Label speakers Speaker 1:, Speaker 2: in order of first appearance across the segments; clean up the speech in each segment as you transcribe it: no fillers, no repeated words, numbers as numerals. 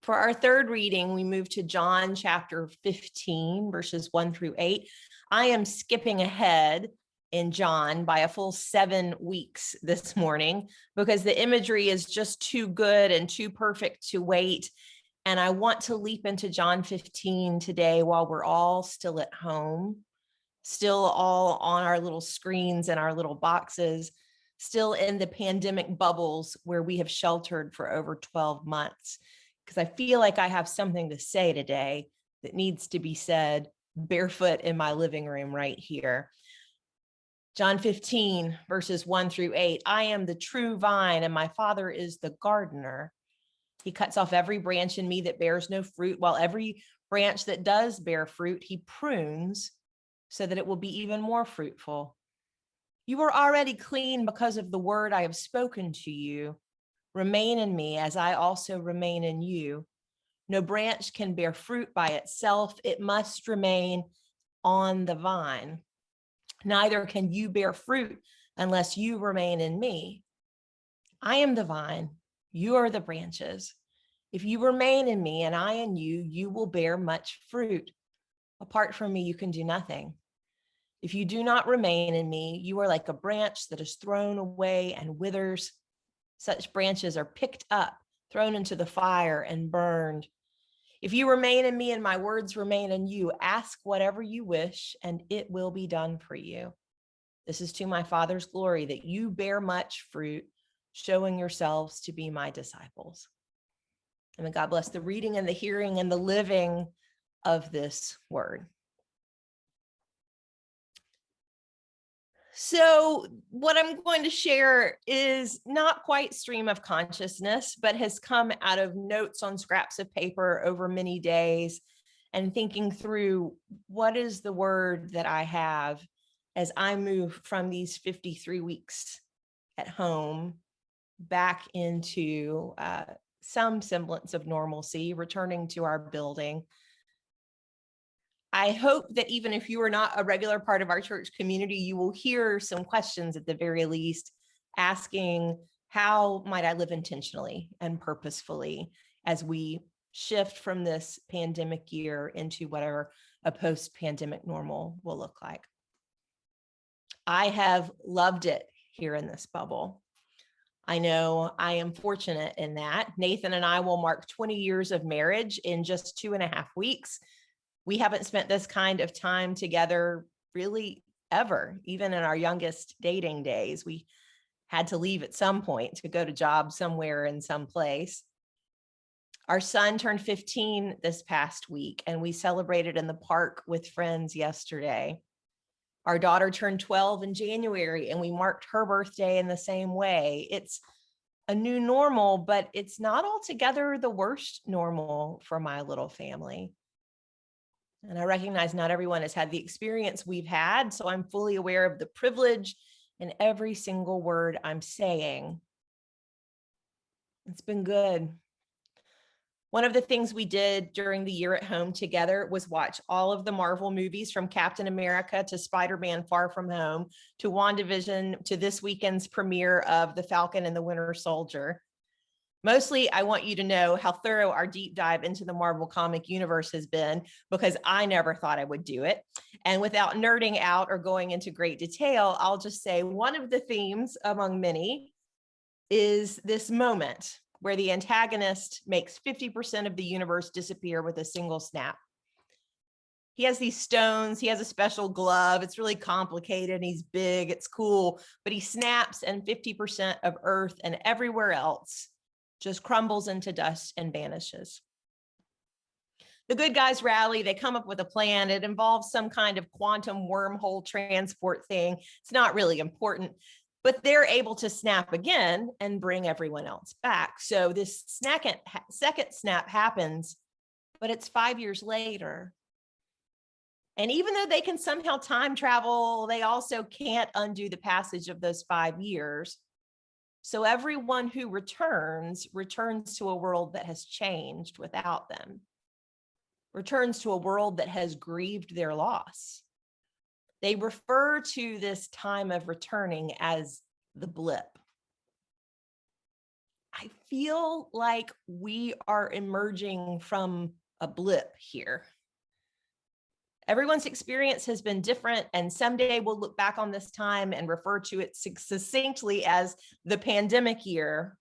Speaker 1: For our third reading, we move to John chapter 15, verses 1 through 8. I am skipping ahead in John by a full 7 weeks this morning because the imagery is just too good and too perfect to wait. And I want to leap into John 15 today while we're all still at home, still all on our little screens and our little boxes, still in the pandemic bubbles where we have sheltered for over 12 months. Because I feel like I have something to say today that needs to be said barefoot in my living room right here. John 15, verses 1 through 8. I am the true vine, and my Father is the gardener. He cuts off every branch in me that bears no fruit, while every branch that does bear fruit, he prunes so that it will be even more fruitful. You are already clean because of the word I have spoken to you. Remain in me as I also remain in you. No branch can bear fruit by itself. It must remain on the vine. Neither can you bear fruit unless you remain in me. I am the vine. You are the branches. If you remain in me and I in you, you will bear much fruit. Apart from me, you can do nothing. If you do not remain in me, you are like a branch that is thrown away and withers. Such branches are picked up, thrown into the fire, and burned. If you remain in me and my words remain in you, ask whatever you wish, and it will be done for you. This is to my Father's glory, that you bear much fruit, showing yourselves to be my disciples. And may God bless the reading and the hearing and the living of this word. So what I'm going to share is not quite stream of consciousness, but has come out of notes on scraps of paper over many days and thinking through what is the word that I have as I move from these 53 weeks at home back into some semblance of normalcy, returning to our building. I hope that even if you are not a regular part of our church community, you will hear some questions at the very least, asking, how might I live intentionally and purposefully as we shift from this pandemic year into whatever a post-pandemic normal will look like? I have loved it here in this bubble. I know I am fortunate in that. Nathan and I will mark 20 years of marriage in just 2.5 weeks. We haven't spent this kind of time together really ever, even in our youngest dating days. We had to leave at some point to go to job somewhere in some place. Our son turned 15 this past week, and we celebrated in the park with friends yesterday. Our daughter turned 12 in January, and we marked her birthday in the same way. It's a new normal, but it's not altogether the worst normal for my little family. And I recognize not everyone has had the experience we've had, so I'm fully aware of the privilege in every single word I'm saying. It's been good. One of the things we did during the year at home together was watch all of the Marvel movies, from Captain America to Spider-Man Far From Home to WandaVision to this weekend's premiere of The Falcon and the Winter Soldier. Mostly, I want you to know how thorough our deep dive into the Marvel comic universe has been, because I never thought I would do it. And without nerding out or going into great detail, I'll just say one of the themes among many is this moment where the antagonist makes 50% of the universe disappear with a single snap. He has these stones, he has a special glove, it's really complicated, he's big, it's cool, but he snaps and 50% of Earth and everywhere else just crumbles into dust and vanishes. The good guys rally, they come up with a plan. It involves some kind of quantum wormhole transport thing. It's not really important, but they're able to snap again and bring everyone else back. So this second snap happens, but it's 5 years later. And even though they can somehow time travel, they also can't undo the passage of those 5 years. So everyone who returns to a world that has changed without them, returns to a world that has grieved their loss. They refer to this time of returning as the blip. I feel like we are emerging from a blip here. Everyone's experience has been different, and someday we'll look back on this time and refer to it succinctly as the pandemic year.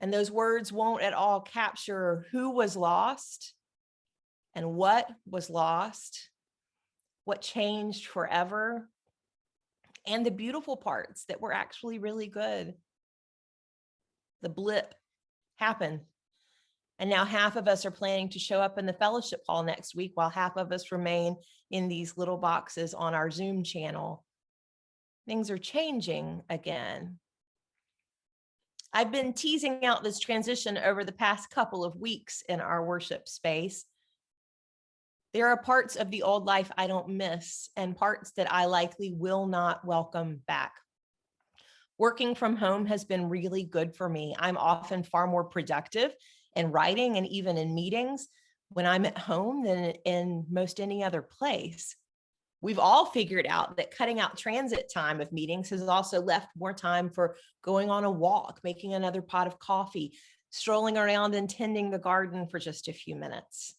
Speaker 1: And those words won't at all capture who was lost and what was lost, what changed forever, and the beautiful parts that were actually really good. The blip happened. And now half of us are planning to show up in the fellowship hall next week, while half of us remain in these little boxes on our Zoom channel. Things are changing again. I've been teasing out this transition over the past couple of weeks in our worship space. There are parts of the old life I don't miss, and parts that I likely will not welcome back. Working from home has been really good for me. I'm often far more productive in writing and even in meetings when I'm at home than in most any other place. We've all figured out that cutting out transit time of meetings has also left more time for going on a walk, making another pot of coffee, strolling around and tending the garden for just a few minutes.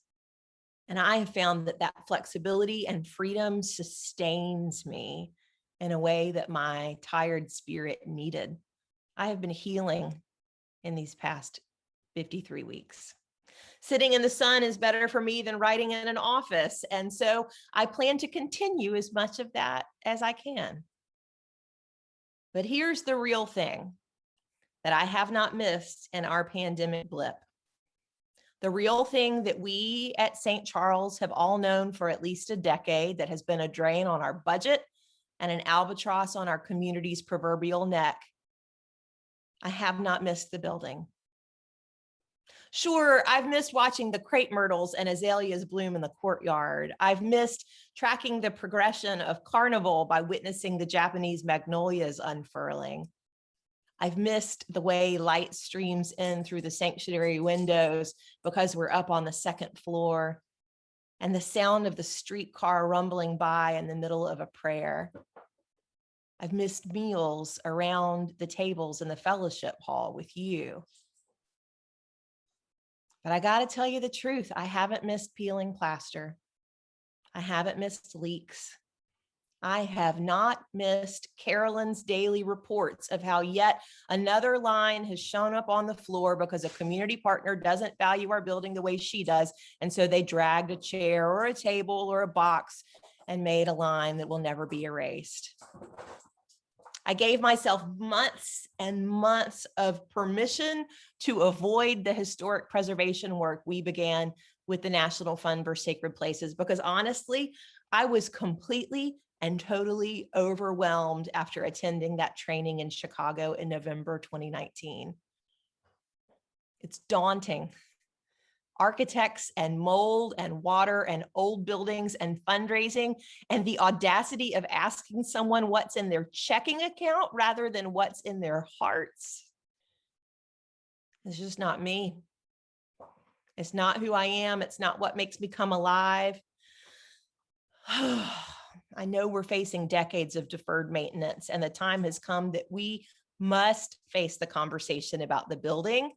Speaker 1: And I have found that that flexibility and freedom sustains me in a way that my tired spirit needed. I have been healing in these past 53 weeks. Sitting in the sun is better for me than writing in an office. And so I plan to continue as much of that as I can. But here's the real thing that I have not missed in our pandemic blip. The real thing that we at St. Charles have all known for at least a decade, that has been a drain on our budget and an albatross on our community's proverbial neck. I have not missed the building. Sure, I've missed watching the crepe myrtles and azaleas bloom in the courtyard. I've missed tracking the progression of carnival by witnessing the Japanese magnolias unfurling. I've missed the way light streams in through the sanctuary windows because we're up on the second floor, and the sound of the streetcar rumbling by in the middle of a prayer. I've missed meals around the tables in the fellowship hall with you. But I got to tell you the truth, I haven't missed peeling plaster. I haven't missed leaks. I have not missed Carolyn's daily reports of how yet another line has shown up on the floor because a community partner doesn't value our building the way she does. And so they dragged a chair or a table or a box and made a line that will never be erased. I gave myself months and months of permission to avoid the historic preservation work we began with the National Fund for Sacred Places, because honestly, I was completely and totally overwhelmed after attending that training in Chicago in November 2019. It's daunting. Architects and mold and water and old buildings and fundraising, and the audacity of asking someone what's in their checking account rather than what's in their hearts. It's just not me. It's not who I am. It's not what makes me come alive. I know we're facing decades of deferred maintenance, and the time has come that we must face the conversation about the building,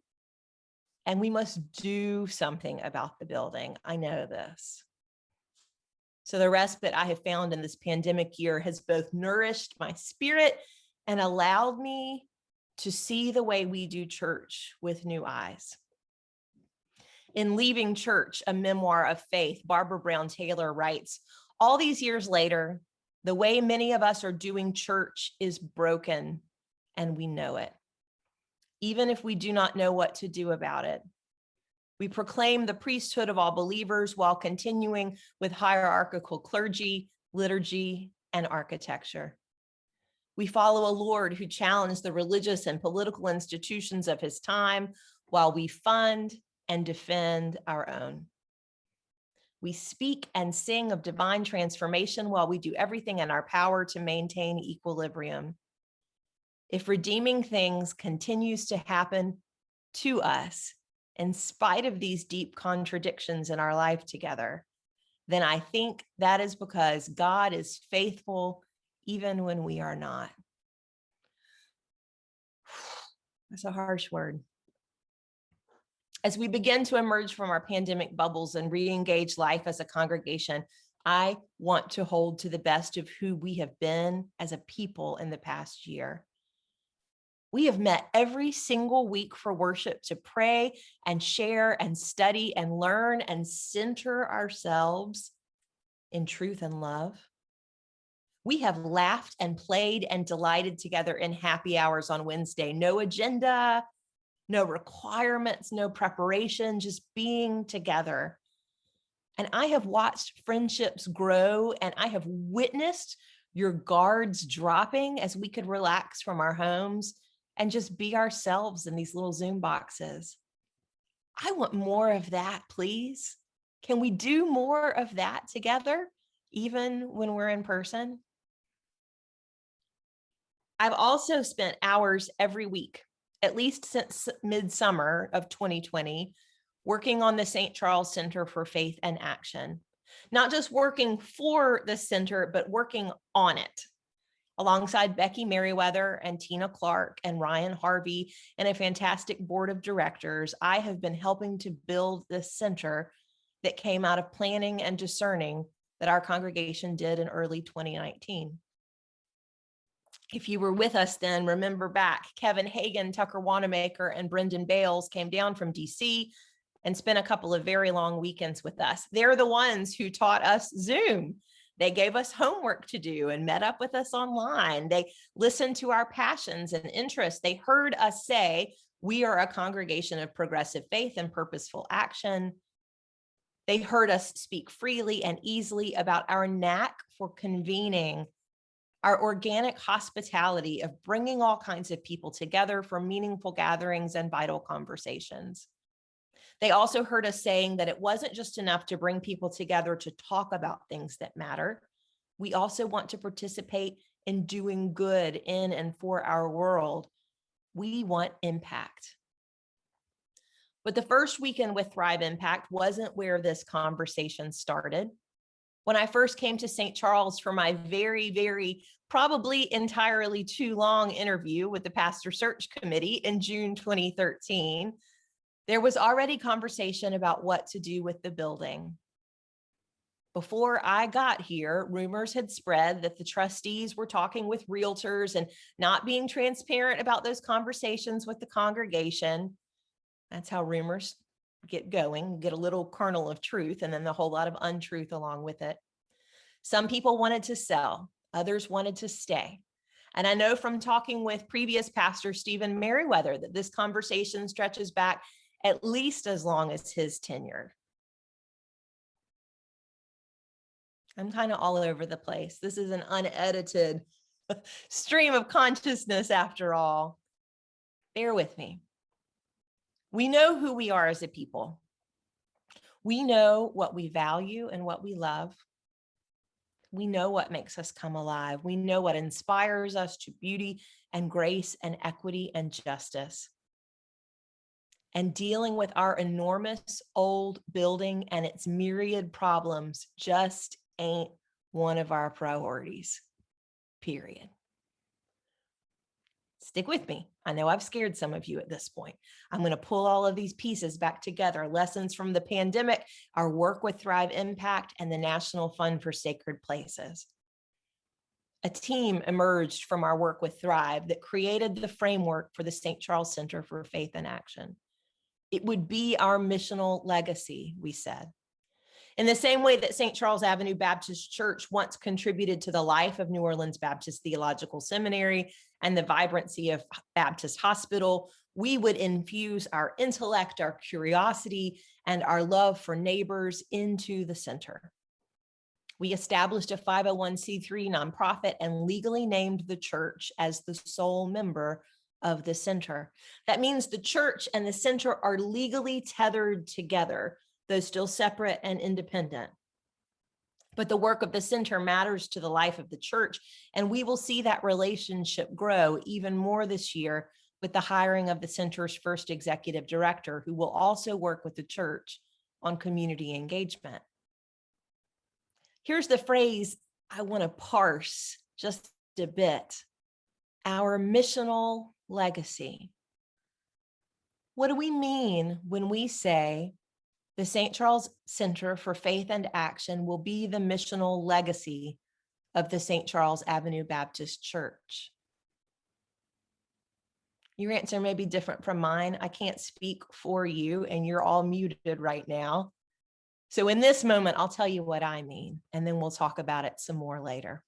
Speaker 1: and we must do something about the building. I know this. So the respite I have found in this pandemic year has both nourished my spirit and allowed me to see the way we do church with new eyes. In Leaving Church, a memoir of faith, Barbara Brown Taylor writes, all these years later, the way many of us are doing church is broken, and we know it, even if we do not know what to do about it. We proclaim the priesthood of all believers while continuing with hierarchical clergy, liturgy, and architecture. We follow a Lord who challenged the religious and political institutions of his time while we fund and defend our own. We speak and sing of divine transformation while we do everything in our power to maintain equilibrium. If redeeming things continues to happen to us in spite of these deep contradictions in our life together, then I think that is because God is faithful even when we are not. That's a harsh word. As we begin to emerge from our pandemic bubbles and re-engage life as a congregation, I want to hold to the best of who we have been as a people in the past year. We have met every single week for worship to pray and share and study and learn and center ourselves in truth and love. We have laughed and played and delighted together in happy hours on Wednesday. No agenda, no requirements, no preparation, just being together. And I have watched friendships grow, and I have witnessed your guards dropping as we could relax from our homes and just be ourselves in these little Zoom boxes. I want more of that, please. Can we do more of that together, even when we're in person? I've also spent hours every week, at least since midsummer of 2020, working on the St. Charles Center for Faith and Action. Not just working for the center, but working on it. Alongside Becky Merriweather and Tina Clark and Ryan Harvey and a fantastic board of directors, I have been helping to build this center that came out of planning and discerning that our congregation did in early 2019. If you were with us then, remember back, Kevin Hagan, Tucker Wanamaker, and Brendan Bales came down from DC and spent a couple of very long weekends with us. They're the ones who taught us Zoom. They gave us homework to do and met up with us online. They listened to our passions and interests. They heard us say, we are a congregation of progressive faith and purposeful action. They heard us speak freely and easily about our knack for convening, our organic hospitality of bringing all kinds of people together for meaningful gatherings and vital conversations. They also heard us saying that it wasn't just enough to bring people together to talk about things that matter. We also want to participate in doing good in and for our world. We want impact. But the first weekend with Thrive Impact wasn't where this conversation started. When I first came to St. Charles for my very, probably entirely too long interview with the Pastor Search Committee in June 2013, there was already conversation about what to do with the building. Before I got here, rumors had spread that the trustees were talking with realtors and not being transparent about those conversations with the congregation. That's how rumors get going, get a little kernel of truth and then a whole lot of untruth along with it. Some people wanted to sell, others wanted to stay. And I know from talking with previous pastor Stephen Merriweather that this conversation stretches back at least as long as his tenure. I'm kind of all over the place. This is an unedited stream of consciousness after all. Bear with me. We know who we are as a people. We know what we value and what we love. We know what makes us come alive. We know what inspires us to beauty and grace and equity and justice. And dealing with our enormous old building and its myriad problems just ain't one of our priorities, period. Stick with me. I know I've scared some of you at this point. I'm going to pull all of these pieces back together. Lessons from the pandemic, our work with Thrive Impact, and the National Fund for Sacred Places. A team emerged from our work with Thrive that created the framework for the St. Charles Center for Faith and Action. It would be our missional legacy, we said. In the same way that St. Charles Avenue Baptist Church once contributed to the life of New Orleans Baptist Theological Seminary and the vibrancy of Baptist Hospital, we would infuse our intellect, our curiosity, and our love for neighbors into the center. We established a 501c3 nonprofit and legally named the church as the sole member of the center. That means the church and the center are legally tethered together, though still separate and independent. But the work of the center matters to the life of the church, and we will see that relationship grow even more this year with the hiring of the center's first executive director, who will also work with the church on community engagement. Here's the phrase I want to parse just a bit: our missional legacy. What do we mean when we say the St. Charles Center for Faith and Action will be the missional legacy of the St. Charles Avenue Baptist Church? Your answer may be different from mine. I can't speak for you, and you're all muted right now. So in this moment, I'll tell you what I mean, and then we'll talk about it some more later.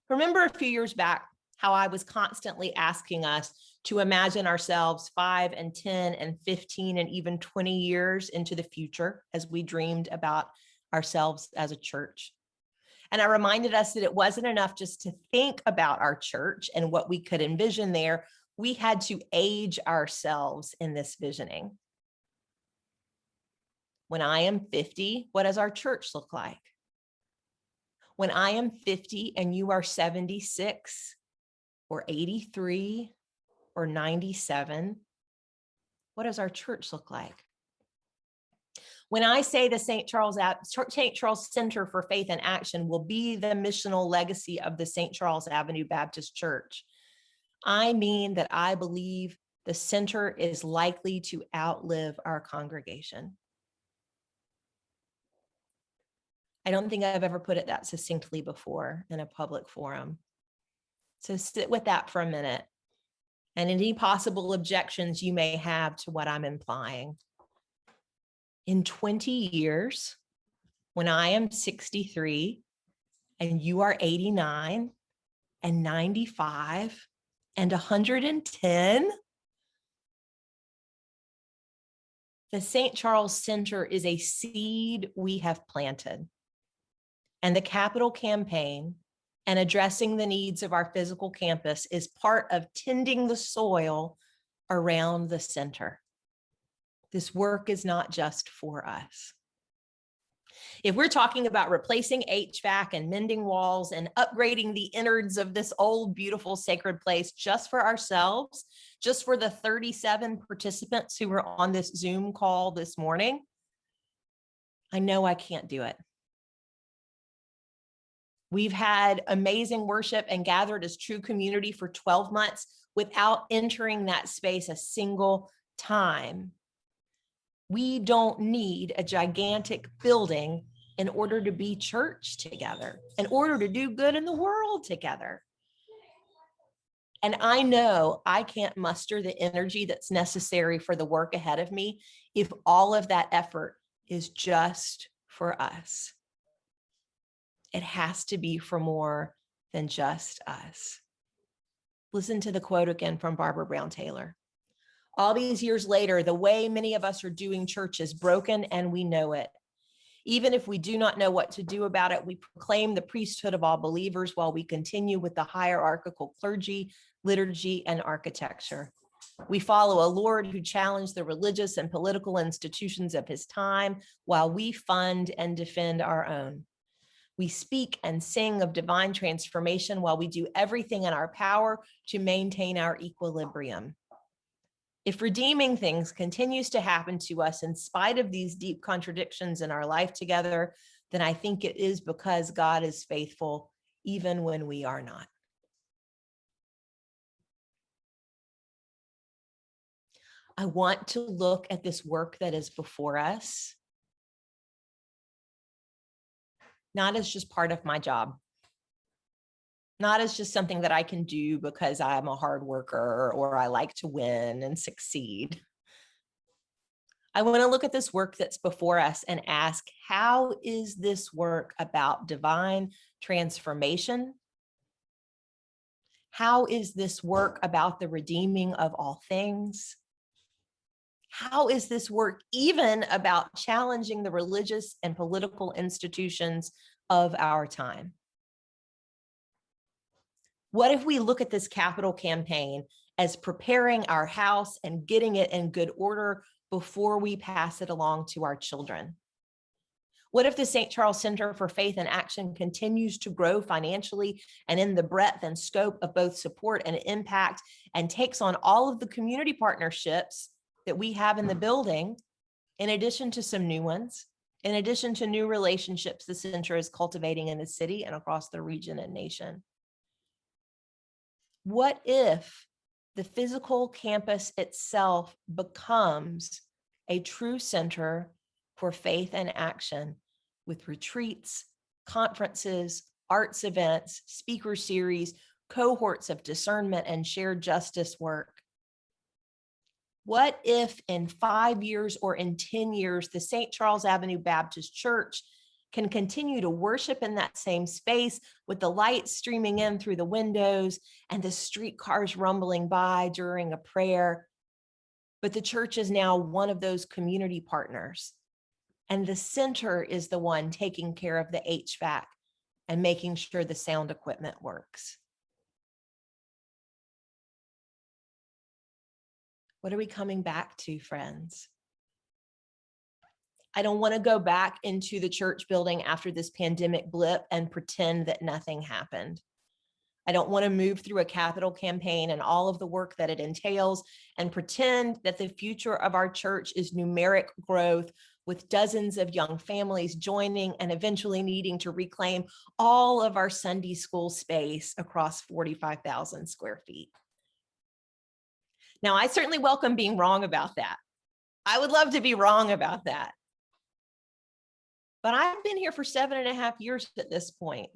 Speaker 1: Remember a few years back how I was constantly asking us to imagine ourselves 5 and 10 and 15 and even 20 years into the future as we dreamed about ourselves as a church. And I reminded us that it wasn't enough just to think about our church and what we could envision there. We had to age ourselves in this visioning. When I am 50, what does our church look like? When I am 50 and you are 76 or 83 or 97, what does our church look like? When I say the St. Charles Center for Faith and Action will be the missional legacy of the St. Charles Avenue Baptist Church, I mean that I believe the center is likely to outlive our congregation. I don't think I've ever put it that succinctly before in a public forum. So sit with that for a minute and any possible objections you may have to what I'm implying. In 20 years, when I am 63 and you are 89 and 95 and 110, the St. Charles Center is a seed we have planted. And the capital campaign and addressing the needs of our physical campus is part of tending the soil around the center. This work is not just for us. If we're talking about replacing HVAC and mending walls and upgrading the innards of this old, beautiful, sacred place just for ourselves, just for the 37 participants who were on this Zoom call this morning, I know I can't do it. We've had amazing worship and gathered as true community for 12 months without entering that space a single time. We don't need a gigantic building in order to be church together, in order to do good in the world together. And I know I can't muster the energy that's necessary for the work ahead of me if all of that effort is just for us. It has to be for more than just us. Listen to the quote again from Barbara Brown Taylor. All these years later, the way many of us are doing church is broken and we know it. Even if we do not know what to do about it, we proclaim the priesthood of all believers while we continue with the hierarchical clergy, liturgy, and architecture. We follow a Lord who challenged the religious and political institutions of his time while we fund and defend our own. We speak and sing of divine transformation while we do everything in our power to maintain our equilibrium. If redeeming things continues to happen to us in spite of these deep contradictions in our life together, then I think it is because God is faithful even when we are not. I want to look at this work that is before us, not as just part of my job, not as just something that I can do because I'm a hard worker or I like to win and succeed. I want to look at this work that's before us and ask, how is this work about divine transformation? How is this work about the redeeming of all things? How is this work even about challenging the religious and political institutions of our time? What if we look at this capital campaign as preparing our house and getting it in good order before we pass it along to our children? What if the St. Charles Center for Faith and Action continues to grow financially and in the breadth and scope of both support and impact and takes on all of the community partnerships that we have in the building, in addition to some new ones, in addition to new relationships the center is cultivating in the city and across the region and nation? What if the physical campus itself becomes a true center for faith and action with retreats, conferences, arts events, speaker series, cohorts of discernment and shared justice work. What if in 5 years or in 10 years, the St. Charles Avenue Baptist Church can continue to worship in that same space with the light streaming in through the windows and the streetcars rumbling by during a prayer? But the church is now one of those community partners, and the center is the one taking care of the HVAC and making sure the sound equipment works. What are we coming back to, friends? I don't want to go back into the church building after this pandemic blip and pretend that nothing happened. I don't want to move through a capital campaign and all of the work that it entails and pretend that the future of our church is numeric growth with dozens of young families joining and eventually needing to reclaim all of our Sunday school space across 45,000 square feet. Now, I certainly welcome being wrong about that. I would love to be wrong about that. But I've been here for 7.5 years at this point,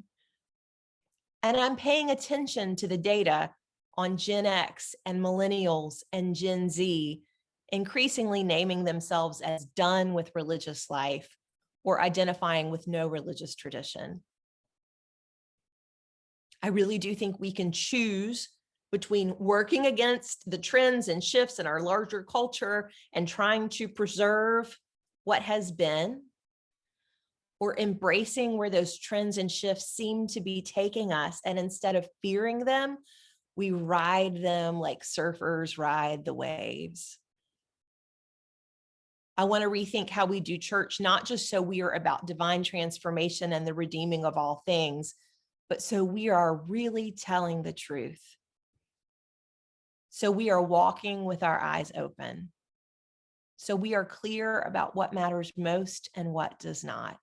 Speaker 1: and I'm paying attention to the data on Gen X and millennials and Gen Z increasingly naming themselves as done with religious life or identifying with no religious tradition. I really do think we can choose between working against the trends and shifts in our larger culture and trying to preserve what has been, or embracing where those trends and shifts seem to be taking us. And instead of fearing them, we ride them like surfers ride the waves. I want to rethink how we do church, not just so we are about divine transformation and the redeeming of all things, but so we are really telling the truth. So we are walking with our eyes open. So we are clear about what matters most and what does not.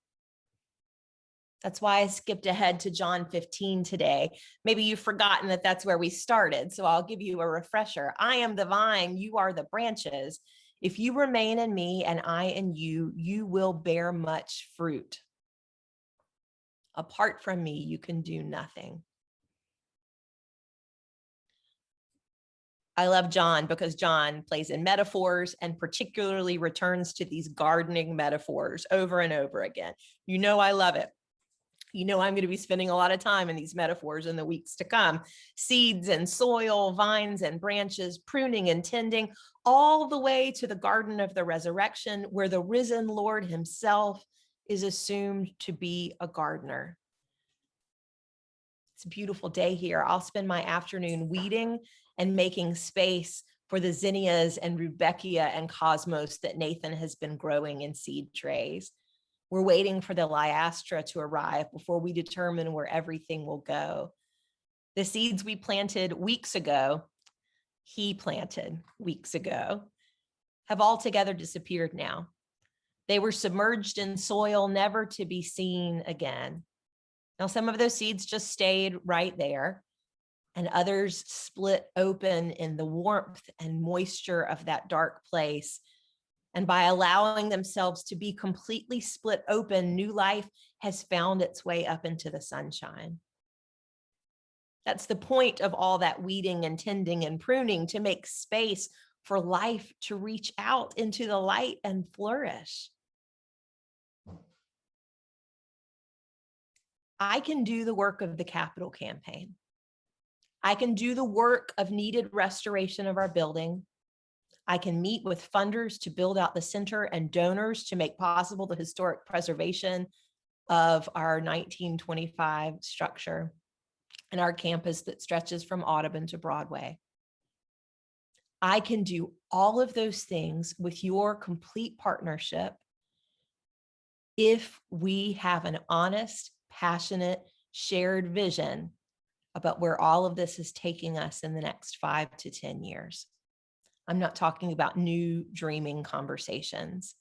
Speaker 1: That's why I skipped ahead to John 15 today. Maybe you've forgotten that that's where we started, so I'll give you a refresher. I am the vine, you are the branches. If you remain in me and I in you, you will bear much fruit. Apart from me, you can do nothing. I love John because John plays in metaphors and particularly returns to these gardening metaphors over and over again. You know, I love it. You know, I'm going to be spending a lot of time in these metaphors in the weeks to come. Seeds and soil, vines and branches, pruning and tending, all the way to the garden of the resurrection, where the risen Lord himself is assumed to be a gardener. It's a beautiful day here. I'll spend my afternoon weeding and making space for the zinnias and rudbeckia and cosmos that Nathan has been growing in seed trays. We're waiting for the Lyastra to arrive before we determine where everything will go. The seeds we planted weeks ago, he planted weeks ago, have altogether disappeared now. They were submerged in soil, never to be seen again. Now, some of those seeds just stayed right there, and others split open in the warmth and moisture of that dark place. And by allowing themselves to be completely split open, new life has found its way up into the sunshine. That's the point of all that weeding and tending and pruning, to make space for life to reach out into the light and flourish. I can do the work of the capital campaign. I can do the work of needed restoration of our building. I can meet with funders to build out the center and donors to make possible the historic preservation of our 1925 structure and our campus that stretches from Audubon to Broadway. I can do all of those things with your complete partnership if we have an honest, passionate, shared vision about where all of this is taking us in the next 5 to 10 years. I'm not talking about new dreaming conversations.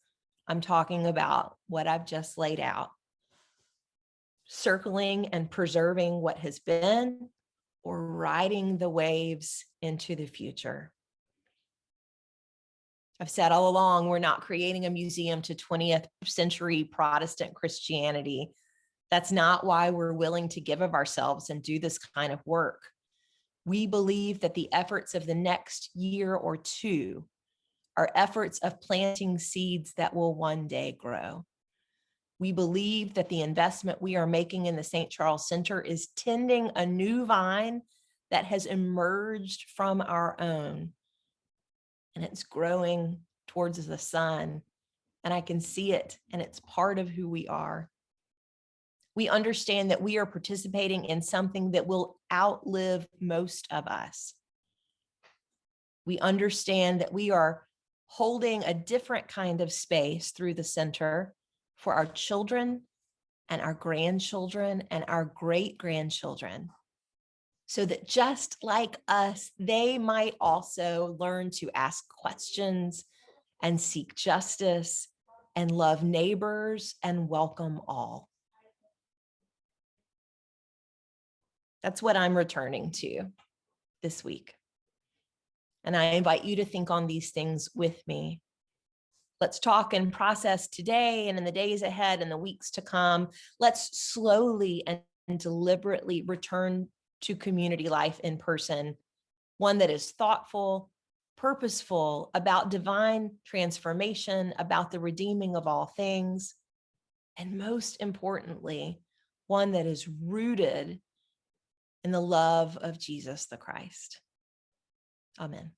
Speaker 1: I'm talking about what I've just laid out. Circling and preserving what has been, or riding the waves into the future. I've said all along, we're not creating a museum to 20th century Protestant Christianity. That's not why we're willing to give of ourselves and do this kind of work. We believe that the efforts of the next year or two are efforts of planting seeds that will one day grow. We believe that the investment we are making in the St. Charles Center is tending a new vine that has emerged from our own, and it's growing towards the sun, and I can see it, and it's part of who we are. We understand that we are participating in something that will outlive most of us. We understand that we are holding a different kind of space through the center for our children and our grandchildren and our great-grandchildren, so that just like us, they might also learn to ask questions and seek justice and love neighbors and welcome all. That's what I'm returning to this week. And I invite you to think on these things with me. Let's talk and process today and in the days ahead and the weeks to come. Let's slowly and deliberately return to community life in person, one that is thoughtful, purposeful, about divine transformation, about the redeeming of all things, and most importantly, one that is rooted in the love of Jesus the Christ. Amen.